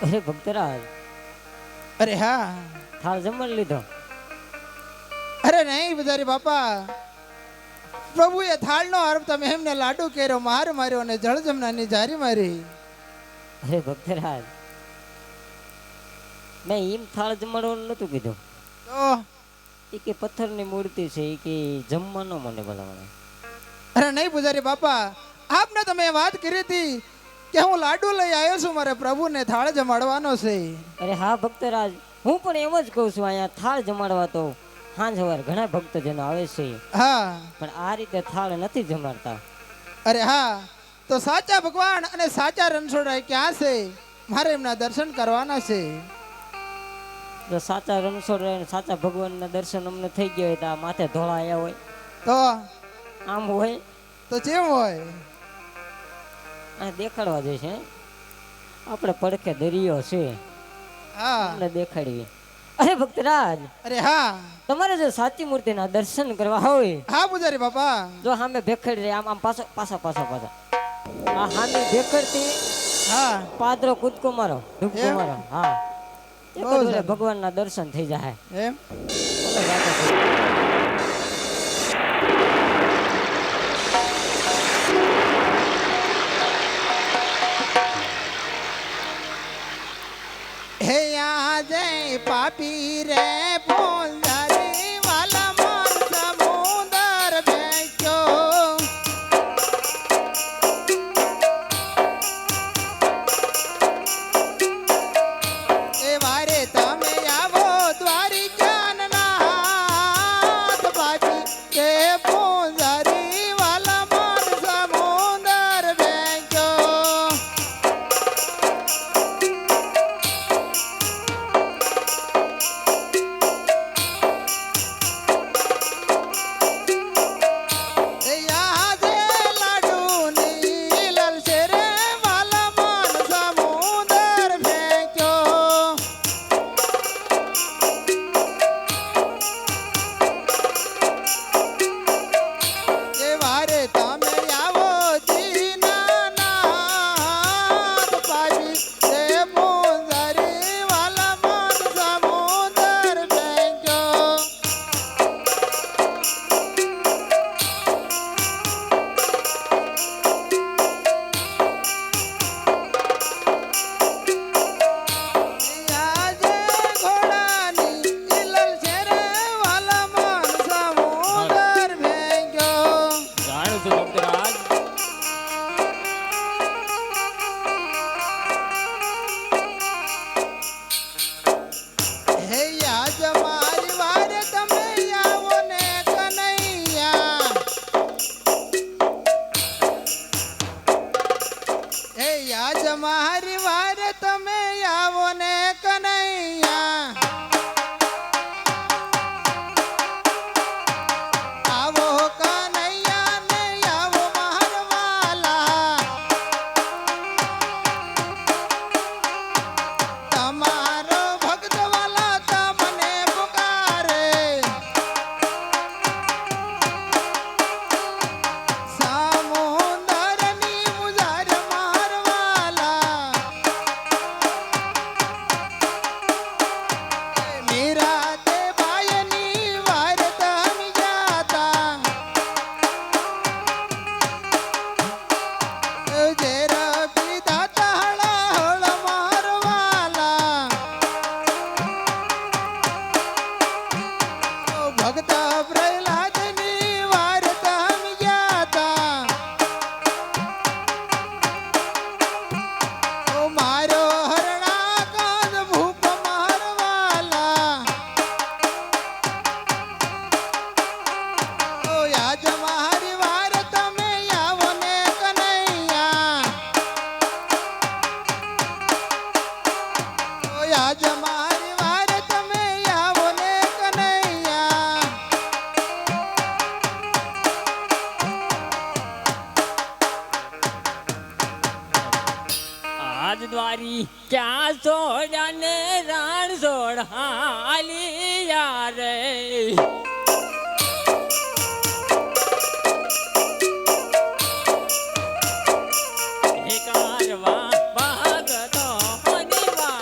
અરે ભક્તરાજ, અરે હા, થાળ જમણ લીધો? અરે નહીં બજારી બાપા, પ્રભુએ થાળનો અર્થ તમે એમને લાડુ કેરો માર માર્યો અને જળ જમનાની જારી મારી. અરે ભક્તરાજ, મેં એમ થાળ જમાડવાનું નતું કીધું. તો એ કે પથ્થરની મૂર્તિ છે, એ કે જમવાનો મને ભલામણ. અરે નહીં પૂજારી બાપા, આપને તમે વાત કરી હતી કે હું લાડુ લઈ આવ્યો છું, મારે પ્રભુને થાળ જમાડવાનો છે. અરે હા ભક્તરાજ, હું પણ એમ જ કહું છું. અહીંયા થાળ જમાડવા તો સાંજ સવાર ઘણા ભક્તજનો આવે છે, હા, પણ આ રીતે થાળ નથી જમાડતા. અરે હા, તો સાચા ભગવાન અને સાચા રણછોડરાય ક્યાં છે? મારે એમના દર્શન કરવાના છે. તો સાચા રણછોડરાય અને સાચા ભગવાનના દર્શન અમને થઈ ગયા હોય તો આ માથે ધોળા આવ્યા હોય, તો આમ હોય તો કેમ હોય? આ દેખાડવા જઈશે. આપણે પડખે દરિયો છે, હા, અમને દેખાડવી. અરે ભક્તરાજ, અરે હા, તમારે જો સાચી મૂર્તિના દર્શન કરવા હોય, હા પૂજારી બાપા, જો સામે ભેખડ રે, આમ આમ પાછો પાછા પાછા પાછા આ સામે ભેખડથી હા, પાદરો કૂદકો મારો, ડૂબકો એમ? મારો. હા, એક બહુ જ સારું. ભગવાનના દર્શન થઈ જાય. એમ? બોલો રાજા સાહેબ. હે યા જય પાપી રે પોંજારી વાલા મોર સમુદર બેઠ્યો. એ વારે તમે આવો દ્વારિકાના હાથ પાછી કે પોંજારી વાલા મોર સમુદર બેઠ્યો. યાદ લાડુ ની લલસે રે વાલા મન સમુદર ફેંક્યો. એ વારે તમે આવો દીનાનાથ પાછી તે પોંજારી વાલા મન સમુદર ફેંક્યો. આજે ઘોડાની લલસે રે વાલા મન સમુદર ફેંક્યો. જાણું છું ભક્તરાજ. હે આજ મારી વારે તમે આવો ને કનૈયા. હે આજ મારી વારે તમે આવો ને કનૈયા. આવો કનૈયા ને આવો મારવાલા. તમારો ભક્ત વાલા તમને પુકારે. સમુંદરની મુજાર મારવાલા. મીરા તે બાયની વાર તમે જાતા. જેરા પીધા તાળા હળ મારવાલા. ભક્ત પ્રહલાદની વાર તમે જાતા. મારો હરણા કાંદ ભૂપ મારવાલા. આજ મારી વાર તમે આવો ને કનૈયા. આજ મારી વાર તમે આવો ને કનૈયા. આજ દ્વારી ક્યાં સોડ્યા ને રાણ સોડ હાલી યારે. હે કારવા ભાગતો હરિવા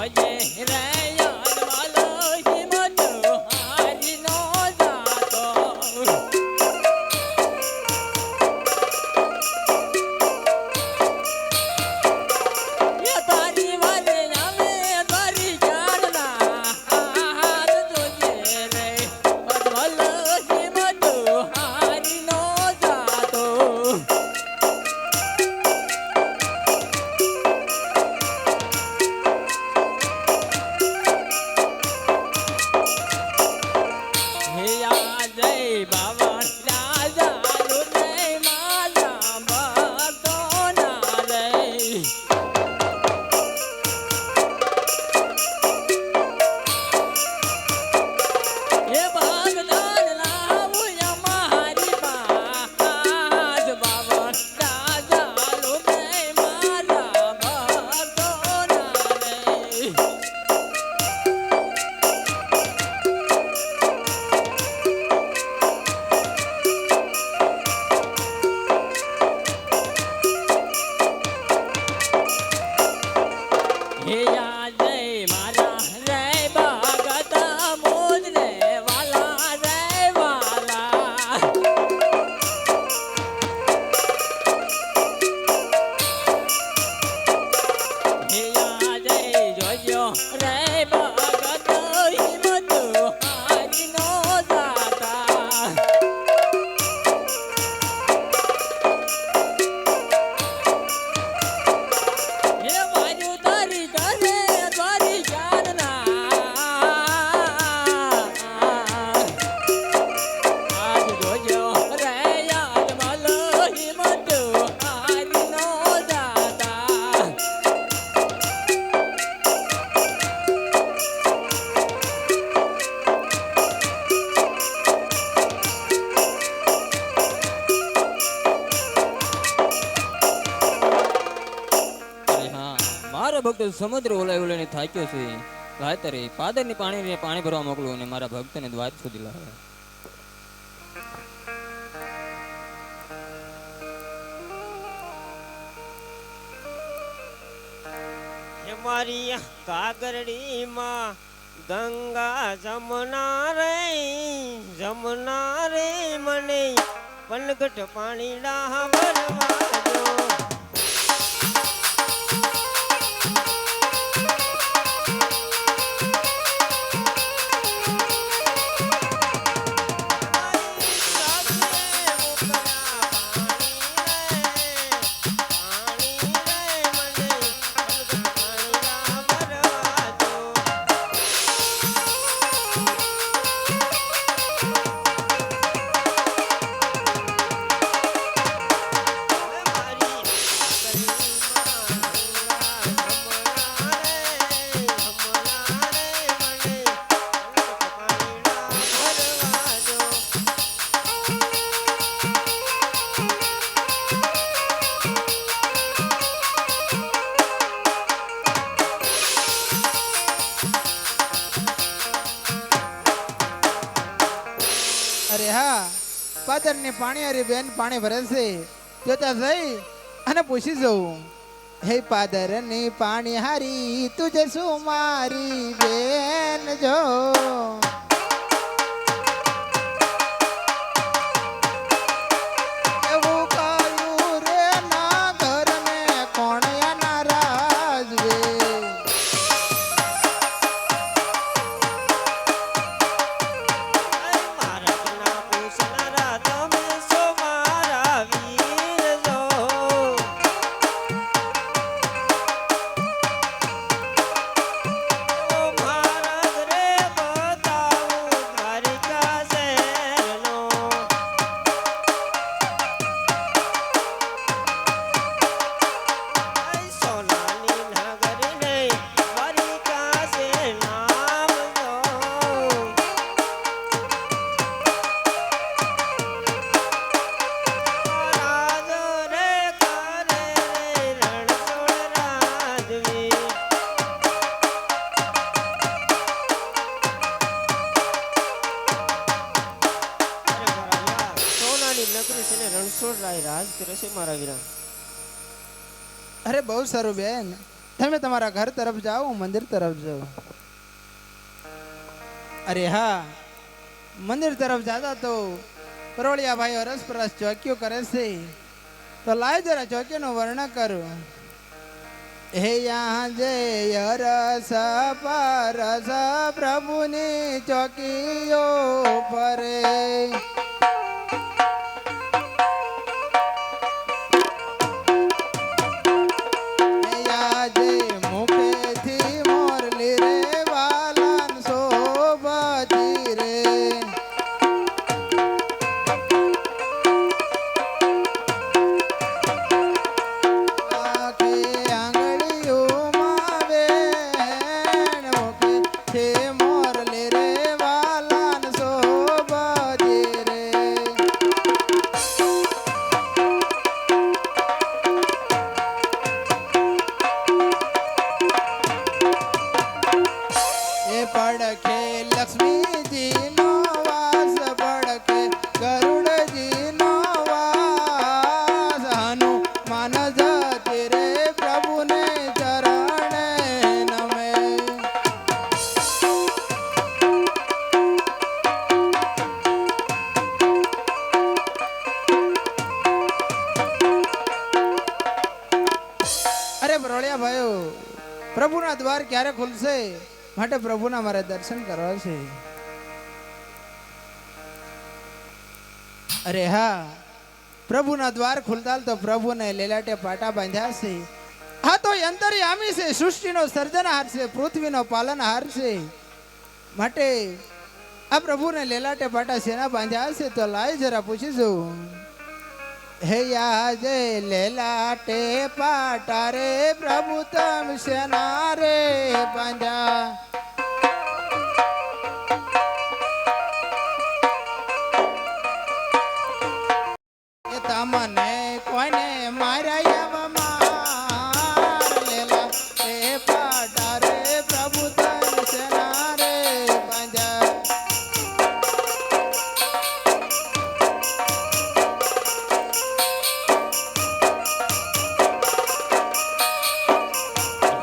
જોજે રે યાદવાલો હિંમત હારી નો જાતો એ તારી વાલે નામે તારી જાણના હાથ જોજે રે યાદવાલો હિંમત હારી નો જાતો હે આ જય બાવા રાજા લુને માલા ભક્તો ના રે હે ભગદાન લાવું અમારી પાસ બાવા રાજા લુને માલા ભક્તો ના રે હે યા જય મારા રે ભગત મોજ રે વાલા રે વાલા હે યા જય જોજો રે ભગત હિંમત હારી નો જાતા હે વાજુ તારી કરે તારી જાનના આજ જોજો રે યાદ માલો હિંમત હારી નો જાતા અરે હા મારો ભક્ત સમુદ્ર ઓલાય ઓલાને થાક્યો છે ગાયતરે પાદરની પાણી ભરવા મોકલું અને મારા ભક્તને દ્વાર સુધી લાવે હે મારી કાગરડીમાં ગંગા જમના રે મને પનગટ પાણી ડા ભરવા દો અરે હા પાદરની પાણીયારી બેન પાણી ભરે છે જોતા જઈ અને પૂછી જવું હે પાદરની પાણીહારી તુજે શું મારી બેન જો એવું કર્યું રે ના ઘરને કોણ એના રાજવે મારા પૂછનારા તમે છો મારા વીર જો મહારાજ રે બતાવું દ્વારિકા શહેરનો સોનાની નગરી ને દ્વારિકા સે નામ જો રાજ રે કરે રણછોડ રાજવી સોનાની નગરી છે ને રણછોડ રાય રાજ કરે છે મારા વીરા અરે બહુ સારું બેન તમે તમારા ઘર તરફ જાઓ હું મંદિર તરફ જાઉં. અરે હા, મંદિર તરફ જાતા તો પરોળિયા ભાઈઓ રસપરસ ચોક્યો કરે છે. તો લાય જરા ચોક્યોનું વર્ણન કરું. હે યાં જે રસ પરસ પ્રભુની ચોકીઓ પરે. પડખે લક્ષ્મીજી નો વાસ, પડખે ગરુડજી નો વાસ. હનુમાન જતી રે પ્રભુને ચરણે નમે. અરે બરોળિયા ભાઈઓ, પ્રભુના દ્વાર ક્યારે ખુલશે? માટે પ્રભુના મારે દર્શન કરવા છે. અરે હા, પ્રભુના દ્વાર ખુલતા તો પ્રભુને લેલાટે પાટા બાંધ્યા છે. હા તો અંતર્યામી છે, સૃષ્ટિનો સર્જનહાર છે, પૃથ્વીનો પાલનહાર છે. માટે આ પ્રભુને લેલાટે પાટા શેના બાંધ્યા છે? તો લાય જરા પૂછી જોઉં. હે યા જય લેલાટે પાટા રે પ્રભુ તમ શેના રે બાંધ્યા? તમને કોઈને માર્યા માર લેલા તે પાટા રે પ્રભુ તન સેના રે બાંધ્યા.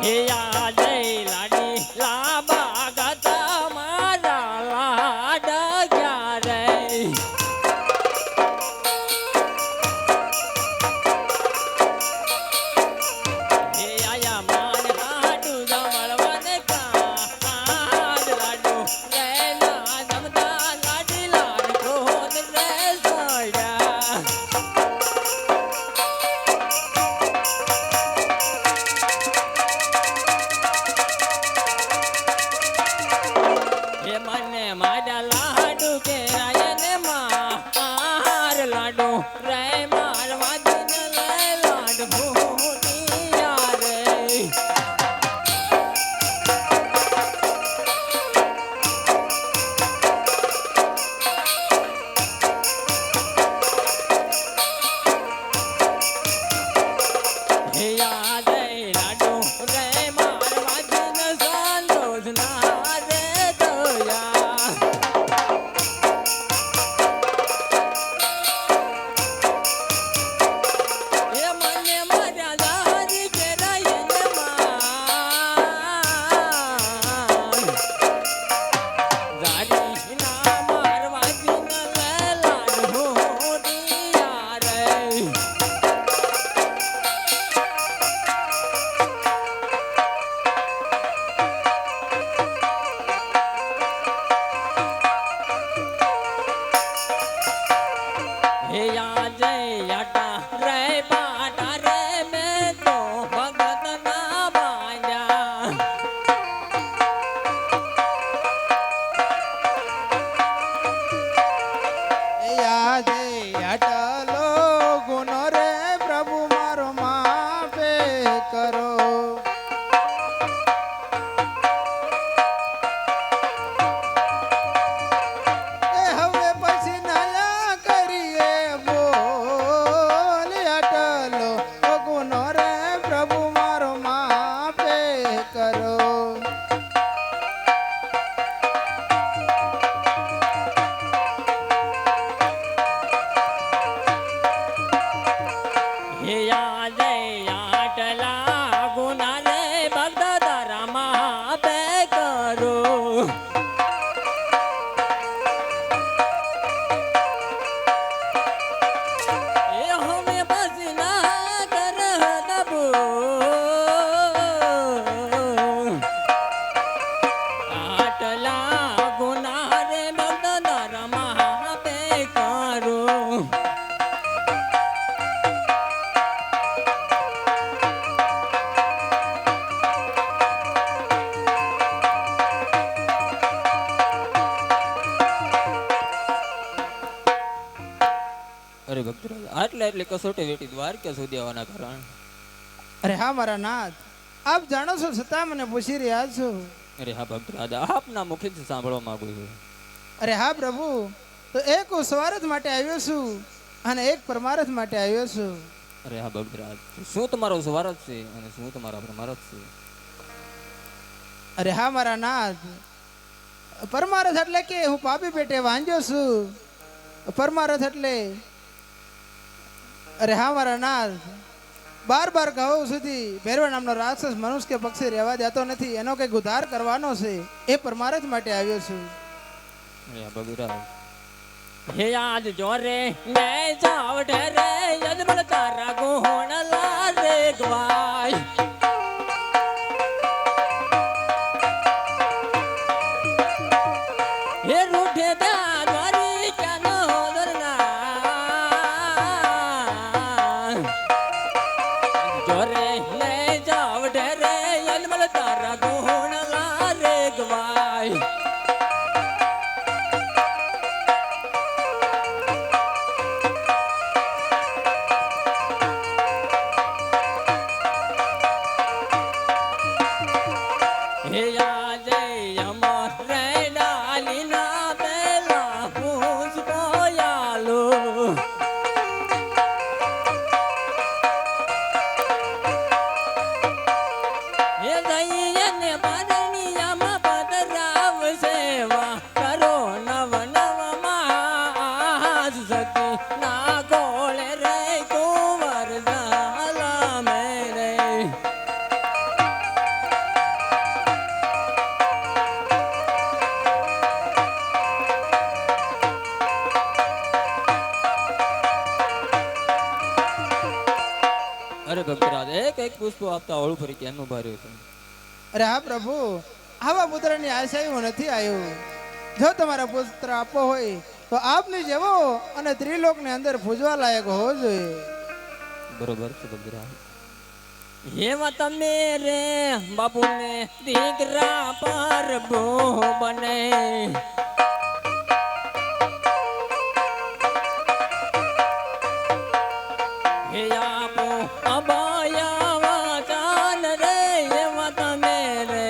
હે યા જય લાડી લાબા ગાતા મારા લાડા ગયા રે. અરે ભક્તરાજ, આટલી કસોટી વેઠી દ્વારકા સુધી આવવાના કારણ? અરે હા મારા નાથ, આપ જાણો છો છતાં મને પૂછી રહ્યા છો. અરે હા ભક્તરાજ, આપના મુખેથી સાંભળવા માંગુ છું. અરે હા પ્રભુ, તો એક હું સ્વાર્થ માટે આવ્યો છું અને એક પરમાર્થ માટે આવ્યો છું. અરે હા ભક્તરાજ, શું તમારો સ્વાર્થ છે અને શું તમારો પરમાર્થ છે? અરે હા મારા નાથ, પરમાર્થ એટલે કે હું પાપી પેટે વાંજ્યો છું. પરમાર્થ એટલે અરે હા મારા નાથ, બાર કહું સુધી ભૈરવ નામનો રાક્ષસ મનુષ્ય કે પક્ષી રહેવા દેતો નથી, એનો કંઈક ઉદ્ધાર કરવાનો છે, એ પરમાર્થ માટે આવ્યો છું. અરે હા ભક્તરાજ, હે આજ જોરે લે જાવ ઢેરે યજમન તારા ગુણ લારે ગવાય. હે રૂઠે ત્યાં દ્વારી ક્યાંનો દરના જોરે લે જાવ ઢેરે યજમન તારા ગુણ લારે ગવાય. હે આજે અમર રે ડાલીના પેલા પુષ્પો યાલો. હે દઈને પારણિયામાં પધરાવ સેવા કરો નવ નવ માસ સતી ના ગોળે રે કુંવર ઝાલા મેરે. અરે ભક્તરાજ, એક પુષ્પો આપતા ઓળું ફરી કેમનું ભર્યું છે? અરે હા પ્રભુ, આવા પુત્રની આશા હું નથી આવ્યો. જો તમારા પુત્ર આપવો હોય તો આપની જેવો અને ત્રિલોકની અંદર પૂજવા લાયક હોવો જોઈએ. બરોબર છે ભક્તરાજ. એવા તમે રે બાપુને દીકરા પર બો બને. હે આપો અભયા વાચાન રે એવા તમે રે.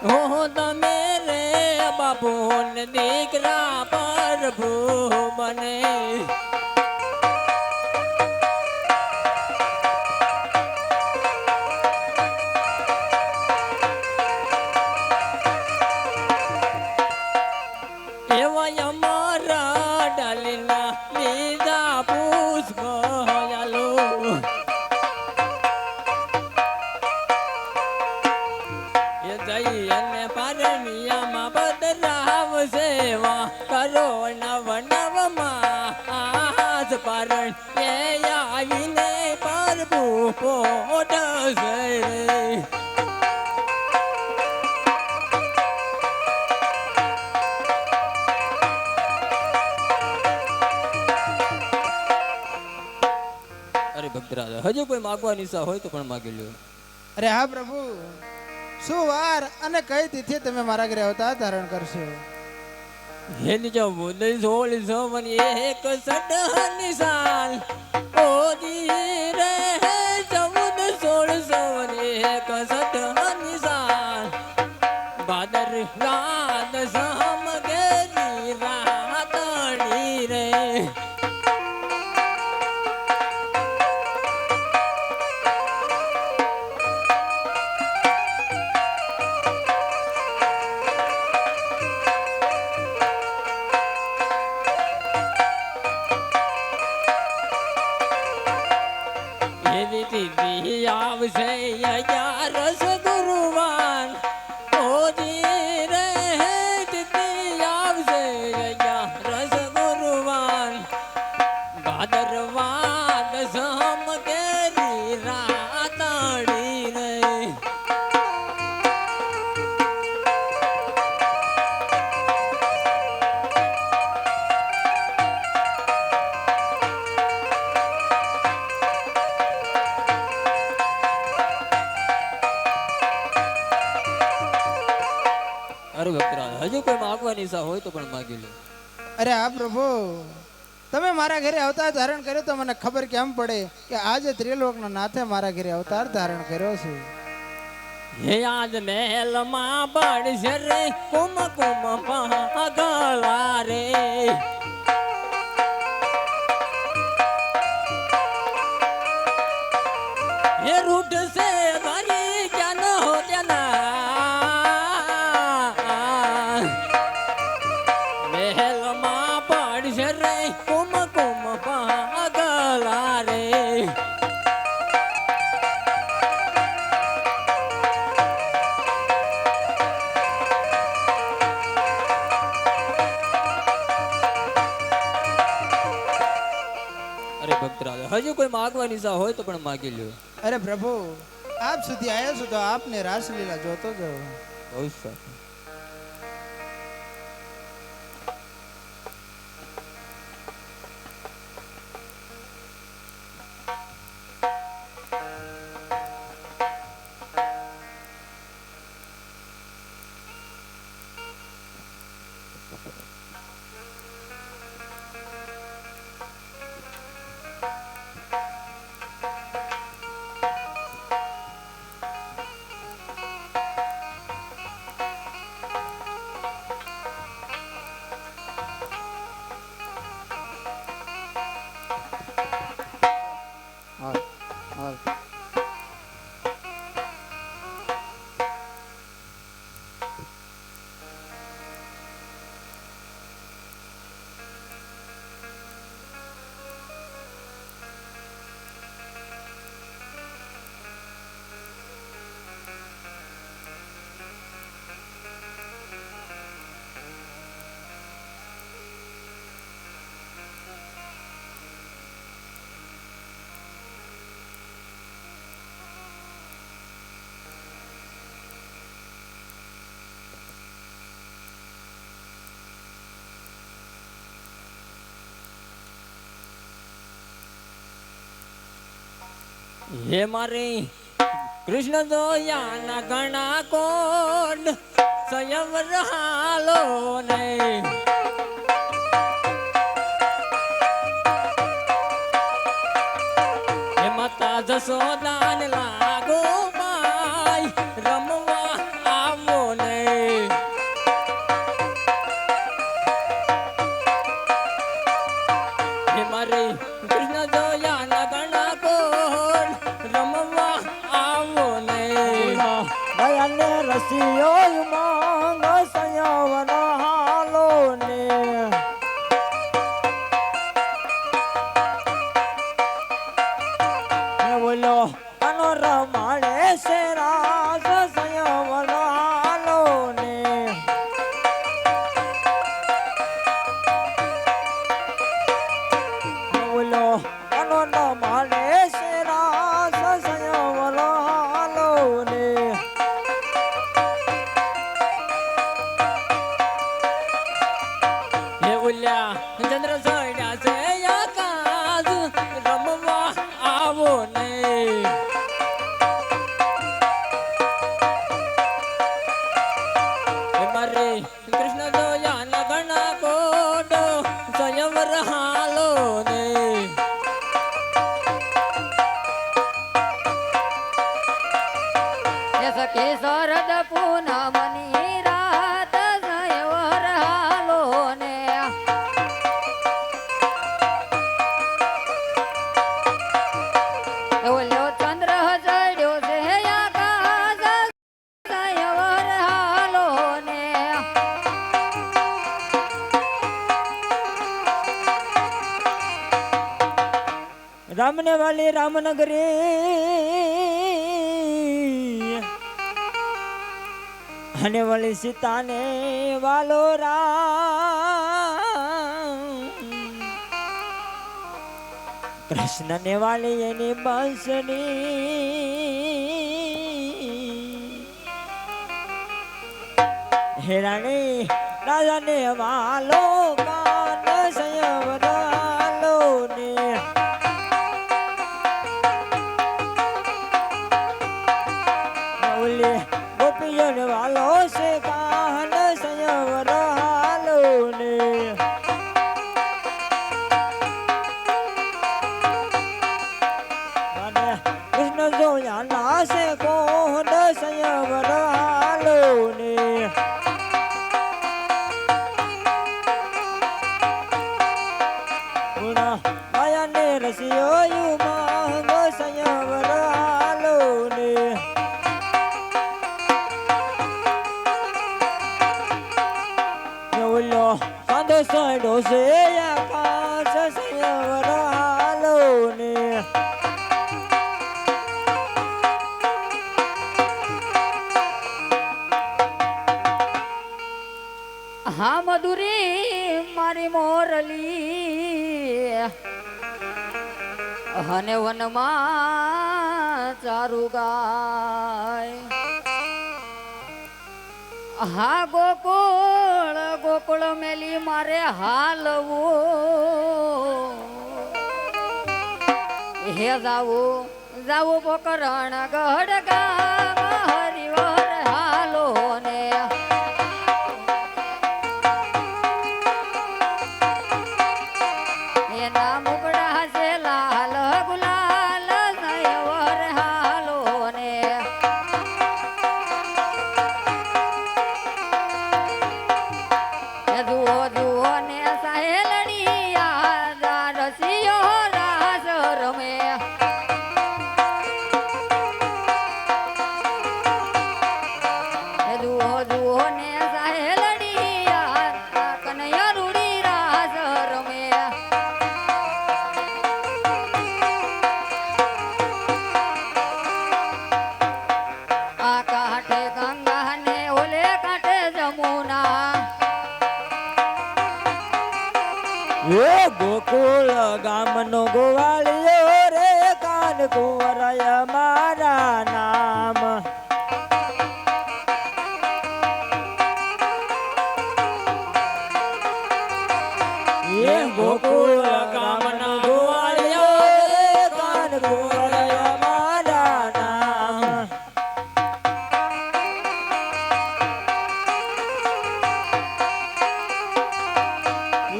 હો તમે રે બાપુને દીકરા પર ભો બને. એવા અમારા ડાલીના લીધા પુષ્પ યાલો. એ જઈ અને પારણિયામાં બદલાવ સેવા કરો નવ નવ માસ પારણ એ આવીને પરભુ પોટ રે. અરે ભક્તરાજ, હજુ કોઈ માગવાની ઈચ્છા હોય તો પણ માગી લ્યો. અરે હા પ્રભુ, શું વાર અને કઈ તિથિ તમે મારા ઘરે અવતાર ધારણ કરશો? હેલી જો બોલે સોળ સવન એક સડની સાલ ઓજી રે 14 16 સવન એક સડની સાલ ભાદર રાત સમ ગેલી રાતડી રે. એવી તિથિ આવશે 11 ગુરુવાર ઓજી રે. તિથિ આવશે 11 ગુરુવાર ભાદરવાદ સમ કેરી રાતડી રે. અરે ભક્તરાજ, હજુ કોઈ માગવાની ઈચ્છા હોય તો પણ માગી લ્યો. અરે હા પ્રભુ, તમે મારા ઘરે અવતાર ધારણ કર્યો તો મને ખબર કેમ પડે કે આજે ત્રિલોકના નાથે મારા ઘરે અવતાર ધારણ કર્યો છે. હે આજ મહેલમાં પડશે રે કુમકુમ પાગલા રે. હે રૂટ સે મારી ક્યાં ન હો ત્યાં મહેલમાં પડશે રે કુમકુમ પાગલા રે. અરે ભક્તરાજ, હજુ કોઈ માગવાની ઈચ્છા હોય તો પણ માગી લ્યો. અરે પ્રભુ, આપ સુધી આવ્યો છું તો આપને રાસલીલા જોતો જાઉં. બહુ સારું. હે મારી કૃષ્ણ જોયાના ઘણા કોડ સંયમ હાલો ને. હે માતા જશોદાન લાગો માય રમવા આવો ને. હે મારી કૃષ્ણ જોયાના ઘણા કોડ રમવા આવો ને. દયાને રસિયો માંગ સંયવન હાલો ને. બોલો અનો રમાડે છે રાસ સંયવન હાલો ને. બોલો અનો રમાડે છે રાસ સંયવન હાલો ને. હે ઉલ્યા ચંદ્ર સોડ્યા છે આકાશ રમવા આવો ને. હે મારે કૃષ્ણ જોયાના ઘણા કોડ સંયવર હાલો ને. સખી શરદ પૂનમની રાત સંયવર હાલો ને. ઓલ્યો ચંદ્ર ચડ્યો છે આકાશ સંયવર હાલો ને. રામને વાલી રામનગરી અને વાલી સીતાને વાલો રામ. કૃષ્ણને વાલી એની બંસની. હેરાણી રાજાને વાલો કાન સંયવર હાલો ને. ગોપીઓને વાલો છે કાન સંયવર હાલો ને. સડો છે આકાશ સંયવર હાલો ને હા મધુરી મારી મોરલી હને વનમાં ચારુ ગાય હા ગોકુળ ગોકુળ મેલી મારે હાલવું હે જાવું જાવું પોકરણ ગઢ ગામ હરિવર હાલો ને એના મુકડા છે લાલ ગુલાલ નયવર હાલો ને જુઓ જુઓ ને સહેલણી આ રસિયો રાસ રમે જુઓ જુઓ ને સહેલણી આ કનૈયા રૂડી રાસ રમે આ કાંઠે ગંગા ને ઓલે કાંઠે જમુના એ ગોકુળ ગામનો ગોવાળિયો રે કાન કુંવરાય મારા નામ એ ગોકુળ ગામનો ગોવાળિયો રે કાન કુંવરાય મારા નામ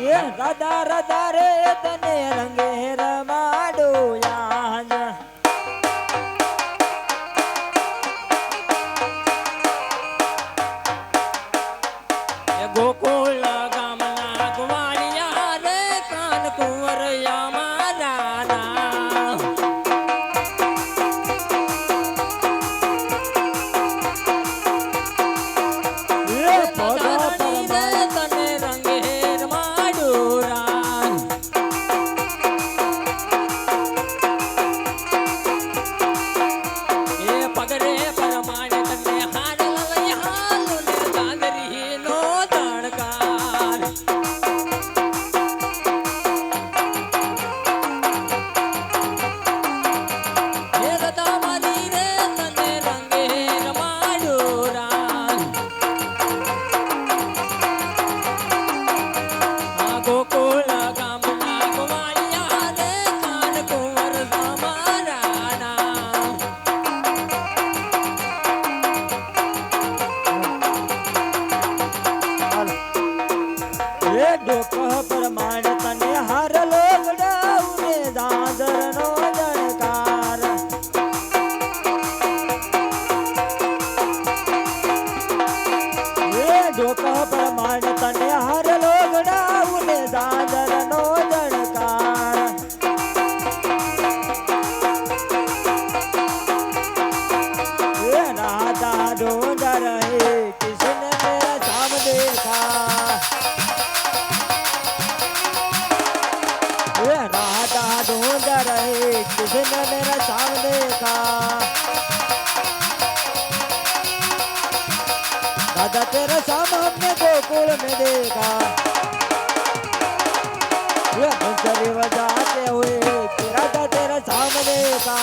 એ રાધા રાધા રે તને રંગે રમાડો યાજ એ ગોકુળ ગામના ગોવાળિયા રે કાન કુંવરયા મારા નામ એ પગા ધરણી રે તને રંગે રમાડું રાજ એ પગરે પરમાણે તને હાડ લઈ હાલો ને ચાંદરી નો તણકાર એ રતા મારી રે તને રંગે રમાડું રાજ આ ગોકુળ ગામના ગોવાળિયા રે કાન કુંવર મારા નામ એ ડોક પ્રમાણ તને હાર લોગડાઉને દાદરનો જણકાર એ ડોક પ્રમાણ તને હાર લોગડાઉને દાદરનો જણકાર એ રાધા ઢૂંઢ રહે કિશન મેરા સામ દેખા ये राधा ढूंढ रहे किसने मेरा सामने देखा राधा तेरा शाम हमने गोकुल में देखा ये बंसरी बजाते हुए राधा तेरा सामने देखा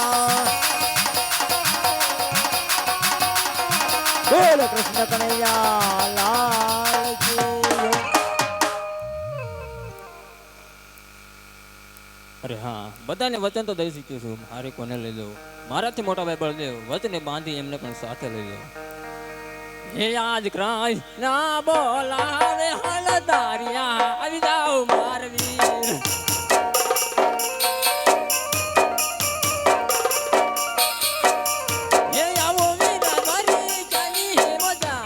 बोल कृष्ण कन्हैया लाल की અરે હા બધાને વચન તો દઈ શીખ્યું છું મારે કોને લઈ લો મારાથી મોટા ભાઈ બળદેવ વચને બાંધી એમને પણ સાથે લઈ લો હે આજ ક્રાંત ના બોલાવે હલદારિયા આવી જાઓ માર વીર હે આવો વીરા મારી જાની મજા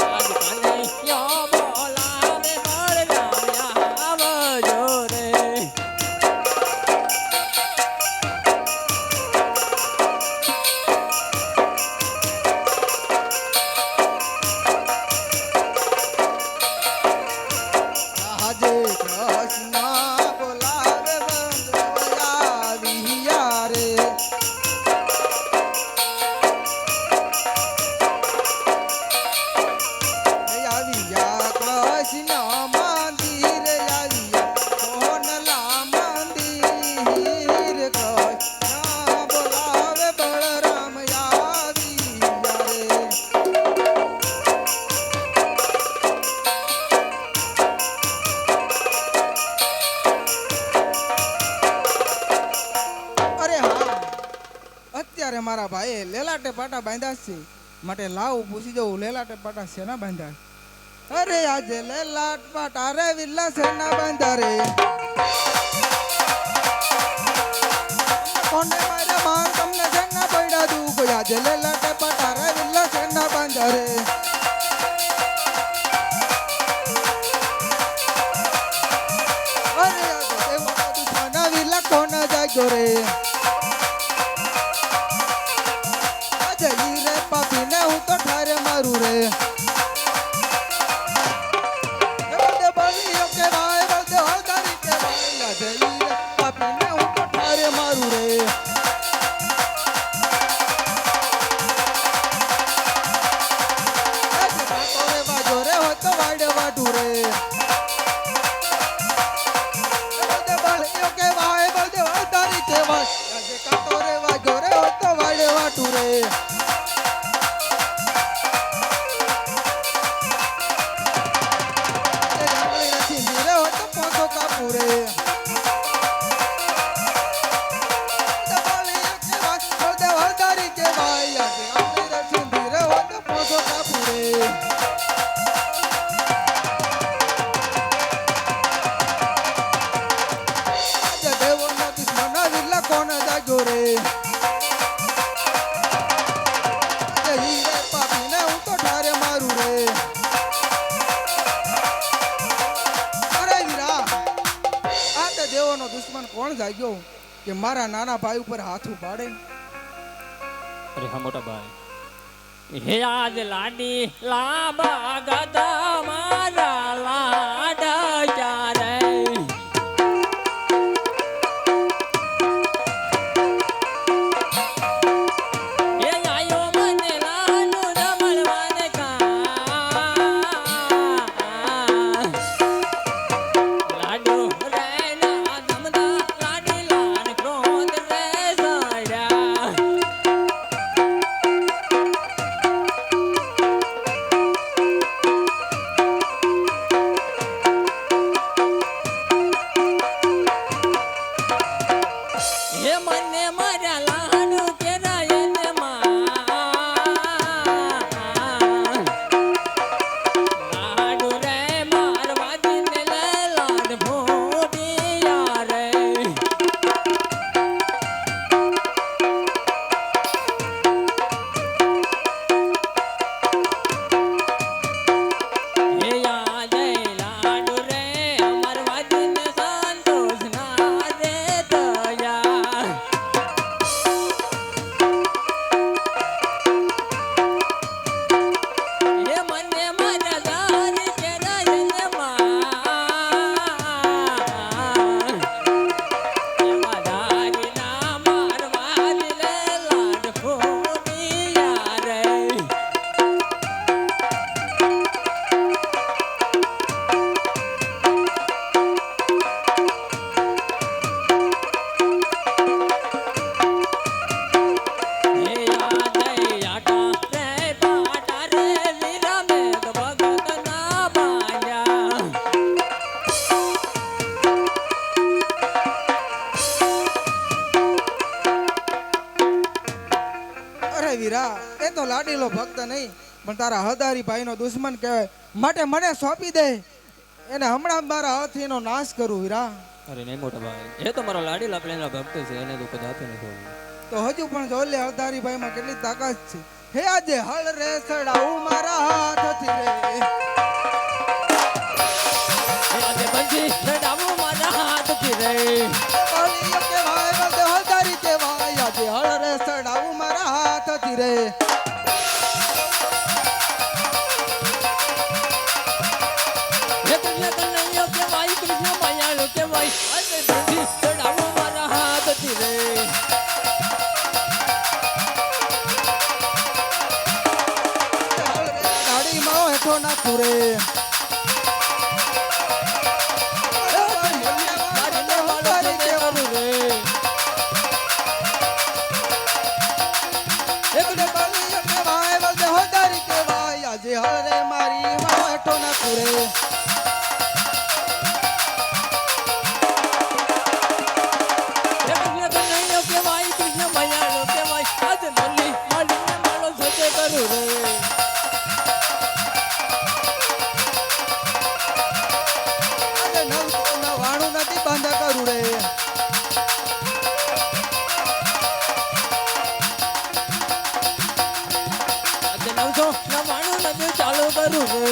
આજ કનૈયા બોલાવે હલદારિયા આવજો રે મારા ભાઈએ લેલાટે પાટા બાંધ્યા છે માટે લાવ પૂછી જવું લેલાટે પાટા શેના બાંધ્યા? અરે આજે લેલાટ પાટા રે વિલ્લા શેના બાંધ્યા રે? કોને મારા માંગ તમને શેના પડ્યા દઉં કોઈ આજે લેલાટે પાટા રે વિલ્લા શેના બાંધ્યા રે? અરે આજે દેવના દુશ્મના વિલ્લા કોના જાગ્યો રે? જઈ રે પાપીને હું તો ઠારે મારું રે. બળદે બળીઓ કહેવાય, બળદે હળદારી કહેવાય. જઈ રે પાપીને હું તો ઠારે મારું રે. રે વાજો રે હોય તો વાડે વાટું રે. બળદે બળીઓ કહેવાય, બળદે હળદારી કહેવાય. આજે કાંટો રે વાજો રે હોય તો વાડે વાટું રે. દેવોનો દુશ્મન કોણ જાગ્યો કે મારા નાના ભાઈ ઉપર હાથ ઉપાડે? અરે હા મોટા ભાઈ, હે આજ લાડી લાબા ગદા મારા લાડ ક્યારે હે આયો મને લાડુ રમણવાને લાડુ રે ના ધમદા લાડી લાડ ક્રોધ રે સાડ્યા હે મને મારા લાડુ કેરાય ને લાડુ રે મારવાજી ને લાડ ભોડિયા રે હે યા જય લાડુ રે મારવાજી ને સંતોષ ના રે તયા હે મને મારા દારી કેરાય ને દારી ના મારવાજી લે લાડ ભોડિયા રે હે યા જય આટા રે પાટા રે વીરા મેઘ ભગત ના બાયા અરે વીરા, એ તો લાડીલો ભક્ત નહીં પણ તારા હદારી ભાઈનો દુશ્મન કહેવાય માટે મને સોંપી દે, એને હમણાં મારા હાથીનો નાશ કરું. વીરા અરે નહીં મોટા ભાઈ, એ તો મારો લાડી લાકડીના ભક્ત છે, એને તો કદાચ નથી થયું. તો હજુ પણ જો લે હદારી ભાઈમાં કેટલી તાકાત છે. હે આજે હળ રે સડાવું મારા હાથથી રે. આજે બંજી રડાવું મારા હાથથી રે બળીઓ કહેવાય, બળદે હળદારી કહેવાય. આજે હળ રે સડાવું મારા હાથથી રે. હે કૃષ્ણ કનૈયો કેવાય, કૃષ્ણ મયાળો કેવાય. આજે બંજી રડાવું મારા હાથથી રે ગાડીમાં હેઠો નાખું રે. મારીને વાળો કેવાનું રે એકડે બળીઓ કહેવાય, બળદે હળદારી કહેવાય. આજે હળ રે મારી માં હેઠો નાખું રે. હે કૃષ્ણ કનૈયો કેવાય, કૃષ્ણ મયાળો કેવાય. આજે કરું રે